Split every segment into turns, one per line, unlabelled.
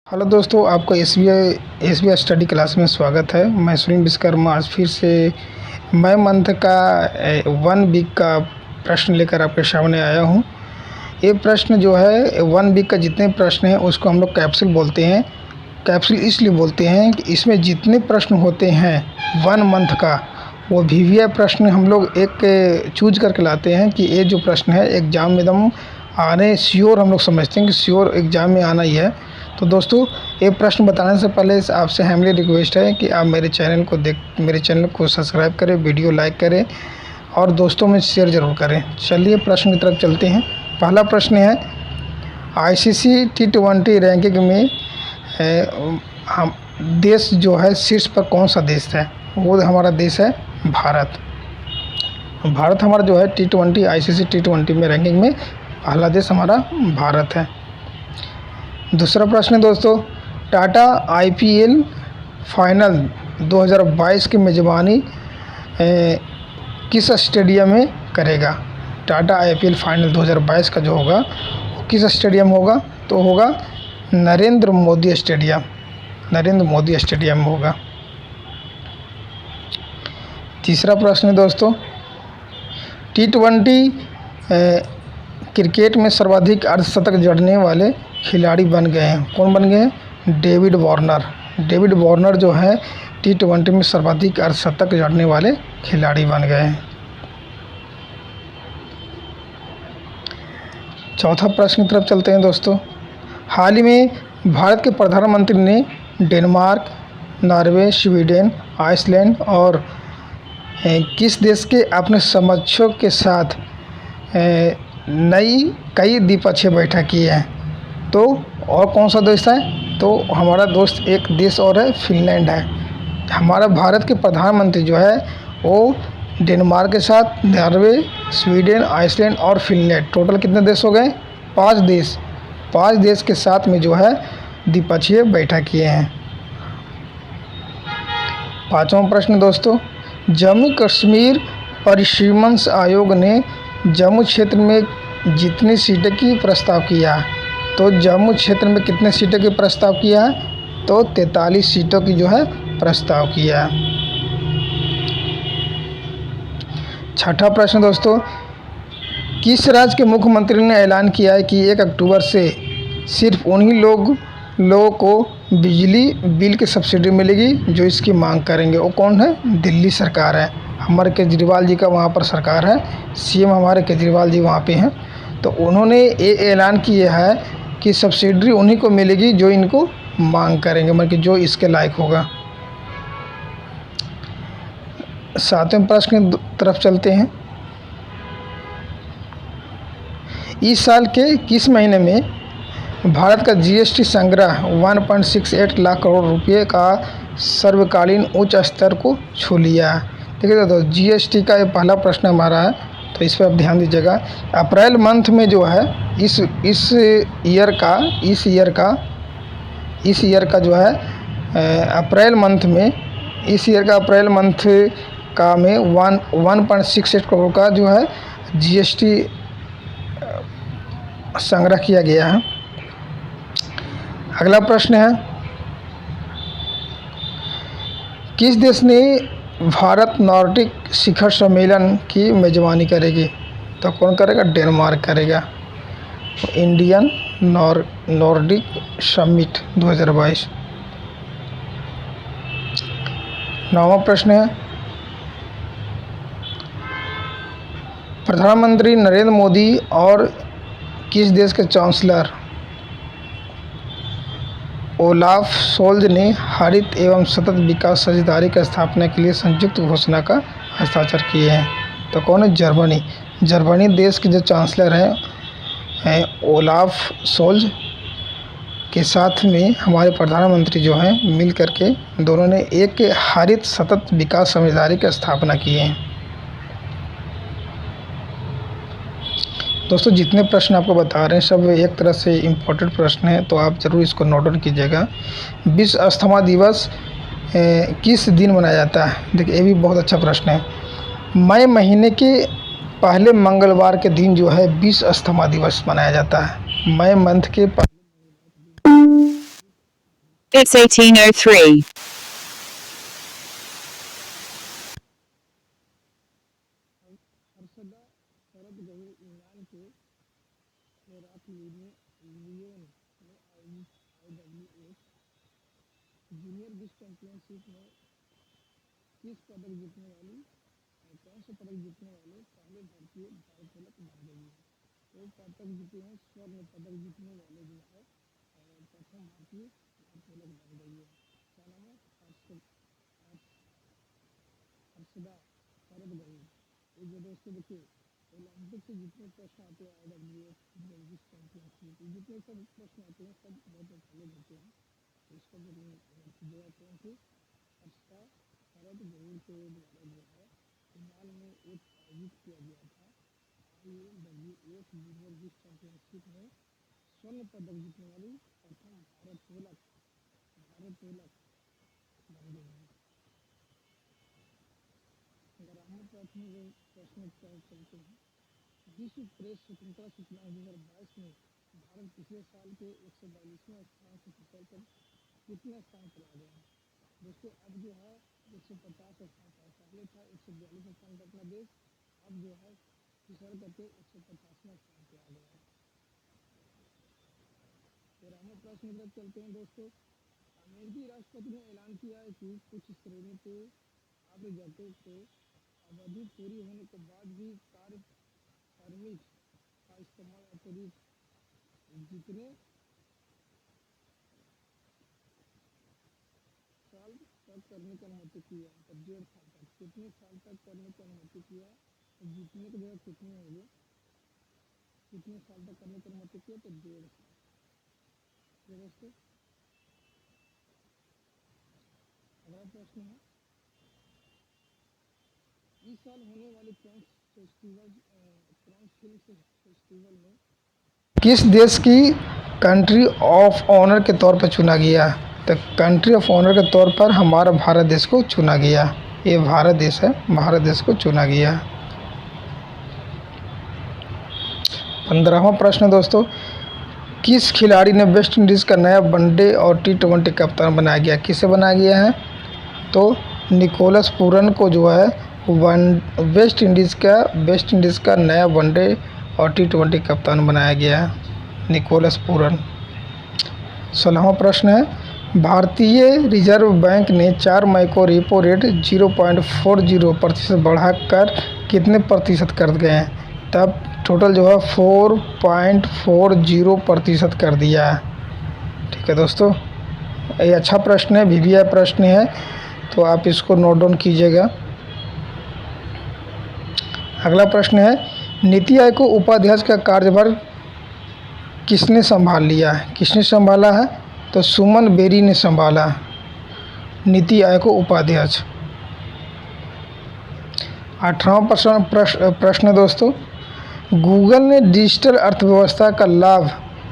Hello दोस्तों, आपका S B I study class में स्वागत है। मैं सुनील विश्वकर्मा आज फिर से मई मंथ का 1 वीक का प्रश्न लेकर आपके सामने आया हूँ। ये प्रश्न जो है 1 वीक का जितने प्रश्न हैं उसको हम लोग कैप्सूल बोलते हैं। कैप्सूल इसलिए बोलते हैं कि इसमें जितने प्रश्न होते हैं 1 मंथ का वो वीवीआई प्रश्न हम लोग एक चूज करके लाते हैं कि ये जो प्रश्न है एग्ज़ाम में एकदम आने श्योर, हम लोग समझते हैं कि श्योर एग्ज़ाम में आना ही है। तो दोस्तों, ये प्रश्न बताने से पहले आपसे हमारी रिक्वेस्ट है कि आप मेरे चैनल को सब्सक्राइब करें, वीडियो लाइक करें और दोस्तों में शेयर ज़रूर करें। चलिए प्रश्न की तरफ चलते हैं। पहला प्रश्न है, आईसीसी T20 रैंकिंग में हम देश जो है शीर्ष पर कौन सा देश है? वो हमारा देश है भारत। भारत हमारा जो है T20 आईसीसी T20 में रैंकिंग में पहला देश हमारा भारत है। दूसरा प्रश्न दोस्तों, टाटा आईपीएल फाइनल 2022 की मेज़बानी किस स्टेडियम में करेगा? टाटा आईपीएल फाइनल 2022 का जो होगा वो किस स्टेडियम होगा? तो होगा नरेंद्र मोदी स्टेडियम होगा। तीसरा प्रश्न दोस्तों, T20 क्रिकेट में सर्वाधिक अर्धशतक जड़ने वाले खिलाड़ी बन गए हैं। कौन बन गए हैं? डेविड वार्नर जो है T20 में सर्वाधिक अर्धशतक जड़ने वाले खिलाड़ी बन गए हैं। चौथा प्रश्न की तरफ चलते हैं दोस्तों। हाल ही में भारत के प्रधानमंत्री ने डेनमार्क, नॉर्वे, स्वीडन, आइसलैंड और किस देश के अपने समकक्षों के साथ कई द्विपक्षीय बैठक की है? तो और कौन सा देश है? तो हमारा दोस्त एक देश और है, फिनलैंड है। हमारा भारत के प्रधानमंत्री जो है वो डेनमार्क के साथ नॉर्वे, स्वीडन, आइसलैंड और फिनलैंड, टोटल कितने देश हो गए? 5 देश के साथ में जो है द्विपक्षीय बैठक किए हैं। पांचवा प्रश्न दोस्तों, जम्मू कश्मीर परिसीमन आयोग ने जम्मू क्षेत्र में जितनी सीटें की प्रस्ताव किया है, तो जम्मू क्षेत्र में कितने सीटों की प्रस्ताव किया है? तो 43 सीटों की जो है प्रस्ताव किया है। छठा प्रश्न दोस्तों, किस राज्य के मुख्यमंत्री ने ऐलान किया है कि 1 अक्टूबर से सिर्फ उन्हीं लोगों को बिजली बिल की सब्सिडी मिलेगी जो इसकी मांग करेंगे? वो कौन है? दिल्ली सरकार है। हमारे केजरीवाल जी का वहाँ पर सरकार है, सीएम हमारे केजरीवाल जी वहाँ पे हैं। तो उन्होंने ये ऐलान किया है कि सब्सिडी उन्हीं को मिलेगी जो इनको मांग करेंगे, मतलब कि जो इसके लायक होगा। सातवें प्रश्न की तरफ चलते हैं। इस साल के किस महीने में भारत का जीएसटी संग्रह 1.68 लाख करोड़ रुपए का सर्वकालीन उच्च स्तर को छू लिया है? ठीक है, तो जीएसटी का ये पहला प्रश्न हमारा है, तो इस पर आप ध्यान दीजिएगा। अप्रैल मंथ में जो है इस ईयर का जो है अप्रैल मंथ में, इस ईयर का अप्रैल मंथ का में 1.68 करोड़ का जो है जीएसटी संग्रह किया गया है। अगला प्रश्न है, किस देश ने भारत नॉर्डिक शिखर सम्मेलन की मेज़बानी करेगी? तो कौन करेगा? डेनमार्क करेगा। Indian Nordic summit 2022। नौवां प्रश्न है, प्रधानमंत्री नरेंद्र मोदी और किस देश के चांसलर ओलाफ शोल्ज ने हरित एवं सतत विकास साझेदारी की स्थापना के लिए संयुक्त घोषणा का हस्ताक्षर किए हैं? तो कौन है? जर्मनी देश के जो चांसलर हैं ओलाफ शोल्ज के साथ में हमारे प्रधानमंत्री जो हैं मिल करके दोनों ने एक हरित सतत विकास साझेदारी की स्थापना की है। दोस्तों, जितने प्रश्न आपको बता रहे हैं सब एक तरह से इम्पोर्टेंट प्रश्न है, तो आप ज़रूर इसको नोट डाउन कीजिएगा। विश्व अस्थमा दिवस किस दिन मनाया जाता है? देखिए, ये भी बहुत अच्छा प्रश्न है। मई महीने के पहले मंगलवार के दिन जो है विश्व अस्थमा दिवस मनाया जाता है। मई मंथ के
It's 1803.
Harshada Sharad Gaur England के हेराक्लियन में आयोजित IWF जूनियर विश्व चैंपियनशिप में किस पदक जीतने वाली कौन से पदक जीतने वाले पहले भारतीय भारोत्तोलक बन गई है। तो पदक जीते हैं, स्वर्ण पदक जीतने वाले जो है प्रथम भारतीय भारोत्तोलक बन गई है। क्या नाम है? हर्षदा शरद गौर। ये जो दोस्तों देखिए, ओलंपिक से जितने प्रश्न आते हैं IWF विश्व चैंपियनशिप, जितने सब प्रश्न आते हैं सब बहुत इंपॉर्टेंट होते हैं। तो इसका जवाब कौन थे? हर्षदा शरद गौर के द्वारा जो है फिलहाल में एक आयोजित किया गया था IWF जूनियर विश्व चैंपियनशिप में स्वर्ण पदक जीतने वाली प्रथम भारोत्तोलक बन गई है। अगर हम प्रश्न चलते हैं, विश्व प्रेस स्वतंत्रता सूचकांक 2022 में भारत पिछले साल के 142वें स्थान से फिसलकर कितने स्थान पर आ गया है। दोस्तों अब जो है 150 स्थान पर, पहले था 142 स्थान पर अपना देश, अब जो है फिसल करके 150वें स्थान पर आ गया है। फिर हम प्रश्न की तरफ चलते हैं दोस्तों। अमेरिकी राष्ट्रपति ने ऐलान किया है कि कुछ श्रेणी के आव्रजकों को अवधि पूरी होने के बाद भी कार्य परमिट का इस्तेमाल अतिरिक्त जितने साल तक करने की अनुमति की है, मतलब 1.5 साल तक, कितने साल तक करने की अनुमति की है। तो जीतने की जगह कितने होंगे, कितने साल तक करने की अनुमति की है, तो 1.5 साल। दोस्तों अगला प्रश्न है, इस साल होने वाली कांस फिल्म फेस्टिवल में किस देश की कंट्री ऑफ ऑनर के तौर पर चुना गया। तो कंट्री ऑफ ऑनर के तौर पर हमारा भारत देश को चुना गया। ये भारत देश है, भारत देश को चुना गया। 15वां प्रश्न दोस्तों, किस खिलाड़ी ने वेस्ट इंडीज़ का नया वनडे और T20 कप्तान बनाया गया। किसे बनाया गया है? तो निकोलस पूरन को जो है वेस्ट इंडीज़ का नया वनडे और T20 कप्तान बनाया गया है, निकोलस पूरन। 16वां प्रश्न है, भारतीय रिजर्व बैंक ने 4 मई को रेपो रेट 0.40% बढ़ाकर कितने प्रतिशत कर गए हैं। तब टोटल जो है 4.40% कर दिया है। ठीक है दोस्तों, ये अच्छा प्रश्न है, VVI प्रश्न है, तो आप इसको नोट डाउन कीजिएगा। अगला प्रश्न है, नीति आयोग को उपाध्यक्ष का कार्यभार किसने संभाल लिया है। किसने संभाला है? तो सुमन बेरी ने संभाला नीति आयोग को उपाध्यक्ष। 18वां प्रश्न दोस्तों, गूगल ने डिजिटल अर्थव्यवस्था का लाभ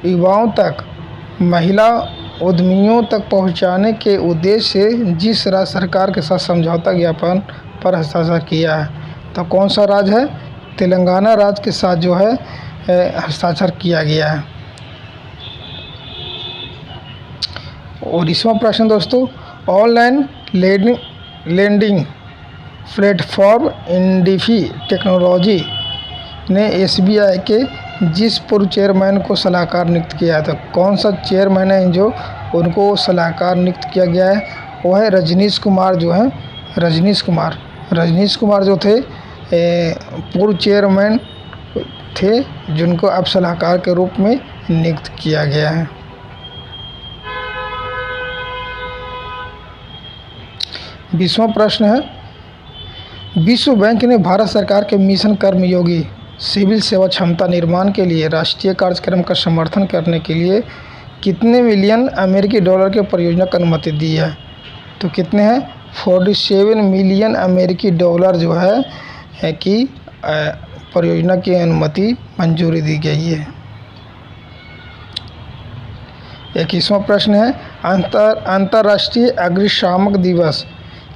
युवाओं तक, महिला उद्यमियों तक पहुंचाने के उद्देश्य से जिस राज्य सरकार के साथ समझौता ज्ञापन पर हस्ताक्षर किया है, तो कौन सा राज्य है? तेलंगाना राज्य के साथ जो है हस्ताक्षर किया गया है। और 20वां प्रश्न दोस्तों, ऑनलाइन लेंडिंग प्लेटफॉर्म इंडिफी टेक्नोलॉजी ने SBI के जिस पूर्व चेयरमैन को सलाहकार नियुक्त किया है, तो कौन सा चेयरमैन है जो उनको सलाहकार नियुक्त किया गया है? वो है रजनीश कुमार, जो है रजनीश कुमार जो थे पूर्व चेयरमैन थे, जिनको अब सलाहकार के रूप में नियुक्त किया गया है। 20वां प्रश्न है, विश्व बैंक ने भारत सरकार के मिशन कर्मयोगी सिविल सेवा क्षमता निर्माण के लिए राष्ट्रीय कार्यक्रम का समर्थन करने के लिए कितने मिलियन अमेरिकी डॉलर के परियोजना को अनुमति दी है। तो कितने हैं? 47 मिलियन अमेरिकी डॉलर जो है कि परियोजना की अनुमति मंजूरी दी गई है। 21वां प्रश्न है, अंतर्राष्ट्रीय अग्निशामक दिवस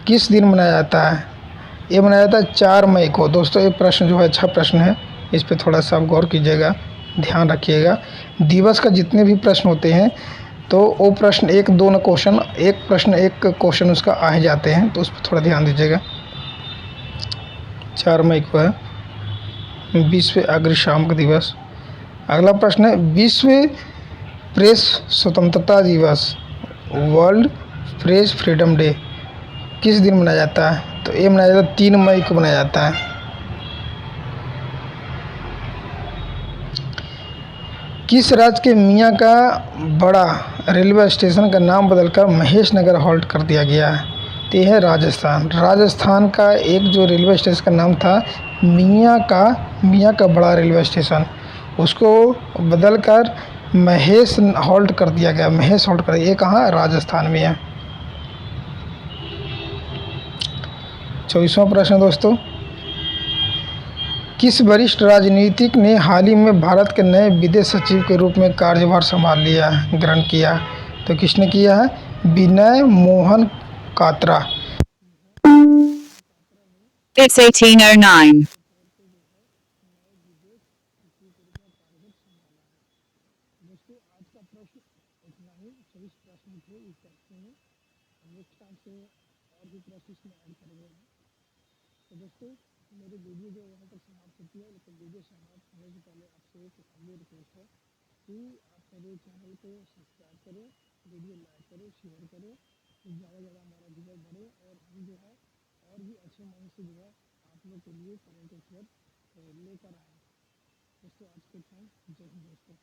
किस दिन मनाया जाता है। ये मनाया जाता है 4 मई को। दोस्तों ये प्रश्न जो है अच्छा प्रश्न है, इस पे थोड़ा सा आप गौर कीजिएगा, ध्यान रखिएगा। दिवस का जितने भी प्रश्न होते हैं तो वो प्रश्न एक दो न क्वेश्चन, एक क्वेश्चन उसका आ ही जाते हैं, तो उस पर थोड़ा ध्यान दीजिएगा। 4 मई को है विश्व अग्निशामक दिवस। अगला प्रश्न है विश्व प्रेस स्वतंत्रता दिवस, वर्ल्ड प्रेस फ्रीडम डे किस दिन मनाया जाता है? तो ये मनाया जाता है 3 मई को मनाया जाता है। किस राज्य के मियाँ का बड़ा रेलवे स्टेशन का नाम बदलकर महेश नगर हॉल्ट कर दिया गया है? तो यह है राजस्थान। राजस्थान का एक जो रेलवे स्टेशन का नाम था मियाँ का बड़ा रेलवे स्टेशन, उसको बदलकर महेश हॉल्ट कर दिया गया। महेश हॉल्ट कर, ये कहाँ? राजस्थान में है। 24वां प्रश्न दोस्तों, किस वरिष्ठ राजनीतिक ने हाल ही में भारत के नए विदेश सचिव के रूप में कार्यभार ग्रहण किया? तो किसने किया है? विनय मोहन कात्रा।
It's 1809.
दोस्तों आज का प्रश्न इतना ही, 24 प्रश्न थे इस कक्षा में। नेक्स्ट टाइम से और भी प्रश्न इसमें ऐड करेंगे। तो दोस्तों मेरी वीडियो जो यहाँ तक समाप्त होती है, लेकिन वीडियो समाप्त होने से पहले आपसे एक ये रिक्वेस्ट है कि आप मेरे चैनल को सब्सक्राइब करें, वीडियो लाइक करें, शेयर करें, तो ज़्यादा से ज़्यादा हमारा व्यूअर बढ़े और हम जो है और भी अच्छे मन से जो है आप लोग के लिए करंट अफेयर लेकर आए। दोस्तों आज के टाइम जय हिंद दोस्तों।